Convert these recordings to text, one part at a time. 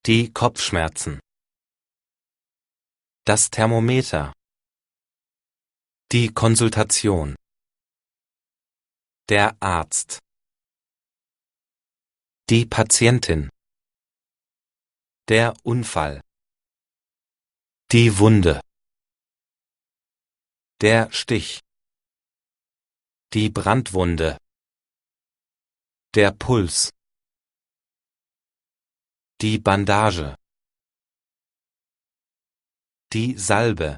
Die Kopfschmerzen. Das Thermometer. Die Konsultation. Der Arzt. Die Patientin. Der Unfall. Die Wunde. Der Stich. Die Brandwunde. Der Puls. Die Bandage. Die Salbe.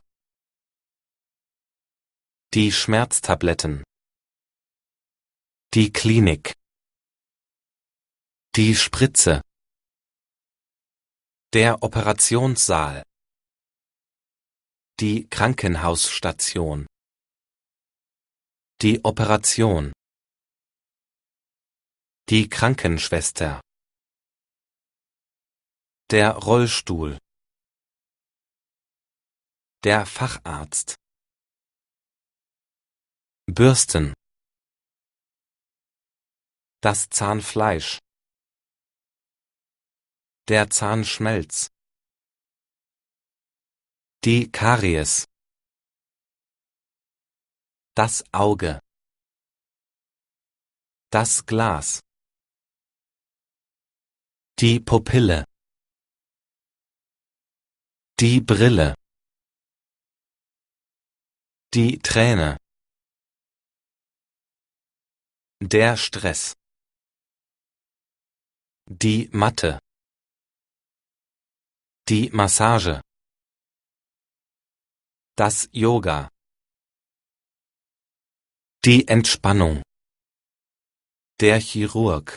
Die Schmerztabletten. Die Klinik. Die Spritze. Der Operationssaal. Die Krankenhausstation. Die Operation. Die Krankenschwester. Der Rollstuhl. Der Facharzt. Bürsten. Das Zahnfleisch. Der Zahnschmelz. Die Karies. Das Auge. Das Glas. Die Pupille. Die Brille. Die Träne. Der Stress. Die Matte. Die Massage. Das Yoga. Die Entspannung. Der Chirurg.